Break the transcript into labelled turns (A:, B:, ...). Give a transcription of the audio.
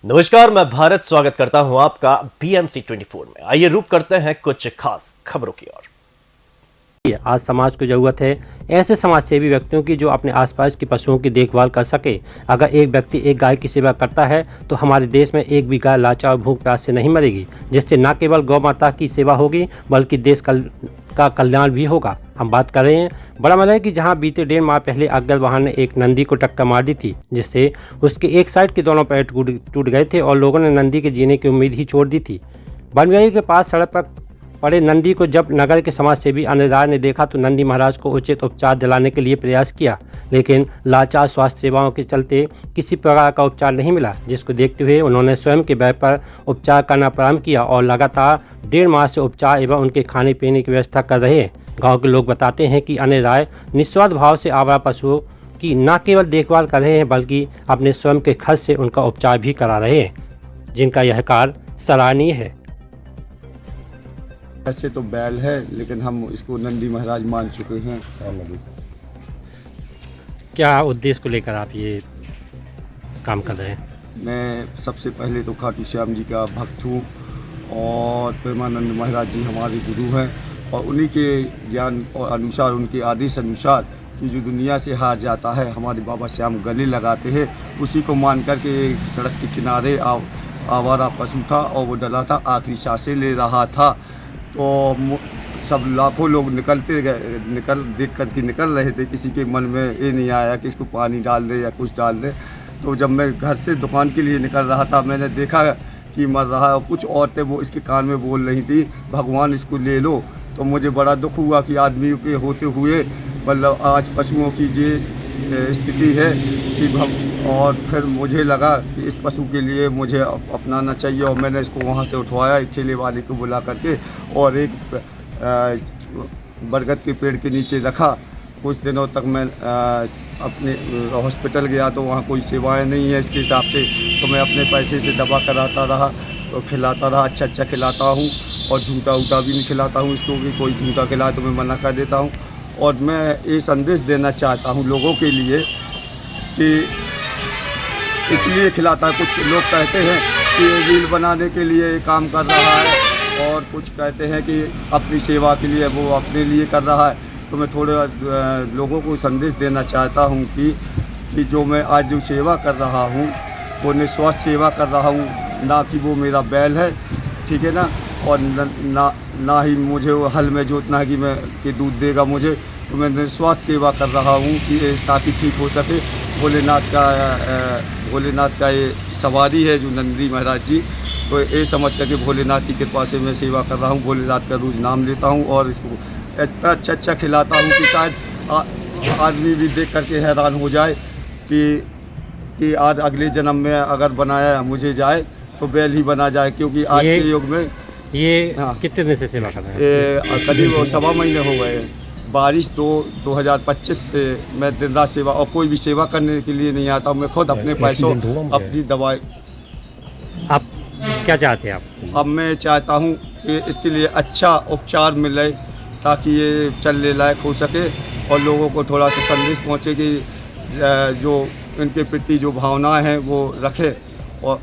A: नमस्कार, मैं भारत स्वागत करता हूं आपका BMC 24 में। आइए रुक करते हैं कुछ खास खबरों की ओर।
B: आज समाज को ज़रूरत है ऐसे समाजसेवी व्यक्तियों की जो अपने आसपास की पशुओं की देखभाल कर सके। अगर एक व्यक्ति एक गाय की सेवा करता है तो हमारे देश में एक भी गाय लाचार और भूख प्यास से नहीं मरेगी, जिससे न केवल गौ माता की सेवा होगी बल्कि देश का कल्याण भी होगा। हम बात कर रहे हैं बड़ामलई की, जहां बीते 1.5 माह पहले अगल वाहन ने एक नंदी को टक्कर मार दी थी, जिससे उसके एक साइड के दोनों पैर टूट गए थे और लोगों ने नंदी के जीने की उम्मीद ही छोड़ दी थी। बनवेली के पास सड़क पर पड़े नंदी को जब नगर के समाज सेवी अनिल राय ने देखा तो नंदी महाराज को उचित उपचार दिलाने के लिए प्रयास किया, लेकिन लाचार स्वास्थ्य सेवाओं के चलते किसी प्रकार का उपचार नहीं मिला, जिसको देखते हुए उन्होंने स्वयं के व्यय पर उपचार करना प्रारंभ किया और लगातार 1.5 माह से उपचार एवं उनके खाने पीने की व्यवस्था कर रहे हैं। गाँव के लोग बताते हैं कि अनिल राय निस्वार्थ भाव से आवारा पशुओं की न केवल देखभाल कर रहे हैं बल्कि अपने स्वयं के खर्च से उनका उपचार भी करा रहे हैं, जिनका यह कार्य सराहनीय है।
C: ऐसे तो बैल है, लेकिन हम इसको नंदी महाराज मान चुके हैं।
B: क्या उद्देश्य को लेकर आप ये काम कर रहे हैं?
C: मैं सबसे पहले तो खाटू श्याम जी का भक्त हूँ और प्रेमानंद महाराज जी हमारे गुरु हैं और उन्हीं के ज्ञान और अनुसार, उनके आदेश अनुसार कि जो दुनिया से हार जाता है हमारे बाबा श्याम गले लगाते हैं, उसी को मान कर के सड़क के किनारे आवारा पशु था और वो डला था, आखिरी सांसें ले रहा था। तो सब लाखों लोग देख कर के निकल रहे थे। किसी के मन में ये नहीं आया कि इसको पानी डाल दे या कुछ डाल दे। तो जब मैं घर से दुकान के लिए निकल रहा था, मैंने देखा कि मर रहा है और कुछ औरतें वो इसके कान में बोल रही थी, भगवान इसको ले लो। तो मुझे बड़ा दुख हुआ कि आदमी के होते हुए मतलब आज पशुओं की ये स्थिति है कि और फिर मुझे लगा कि इस पशु के लिए मुझे अपनाना चाहिए और मैंने इसको वहाँ से उठवाया, एक ठेले वाले को बुला करके और एक बरगद के पेड़ के नीचे रखा। कुछ दिनों तक मैं अपने हॉस्पिटल गया तो वहाँ कोई सेवाएं नहीं है इसके हिसाब से, तो मैं अपने पैसे से दवा कराता रहा तो खिलाता रहा, अच्छा खिलाता हूँ और झूठा भी नहीं खिलाता हूँ इसको, भी कोई झूठा खिलाए तो मैं मना कर देता हूँ। और मैं ये संदेश देना चाहता हूँ लोगों के लिए कि इसलिए खिलाता है। कुछ लोग कहते हैं कि ये रील बनाने के लिए काम कर रहा है और कुछ कहते हैं कि अपनी सेवा के लिए, वो अपने लिए कर रहा है। तो मैं थोड़े लोगों को संदेश देना चाहता हूँ कि जो मैं आज जो सेवा कर रहा हूँ वो निस्वार्थ सेवा कर रहा हूँ, ना कि वो मेरा बैल है, ठीक है ना, और ना ही मुझे वो हल में जोतना है कि दूध देगा मुझे। तो मैं निस्वार्थ सेवा कर रहा हूँ कि ताकि ठीक हो सके। भोलेनाथ का ये सवारी है जो नंदी महाराज जी, तो ये समझ करके भोलेनाथ की कृपा से मैं सेवा कर रहा हूँ। भोलेनाथ का रोज़ नाम लेता हूँ और इसको इतना अच्छा खिलाता हूँ कि शायद आदमी भी देख करके हैरान हो जाए कि आज अगले जन्म में अगर बनाया मुझे जाए तो बैल ही बना जाए, क्योंकि आज के युग में
B: ये
C: हाँ,
B: कितने दिन से सेवा कर रहे हैं?
C: करीब 1.25 महीने हो गए हैं। बारिश 2025 से मैं दिन रात सेवा, और कोई भी सेवा करने के लिए नहीं आता। मैं खुद अपने पैसों अपनी दवाई।
B: आप क्या चाहते हैं आप?
C: अब मैं चाहता हूँ कि इसके लिए अच्छा उपचार मिले ताकि ये चलने लायक हो सके और लोगों को थोड़ा सा संदेश पहुँचे कि जो इनके प्रति जो भावनाएं हैं वो रखे। और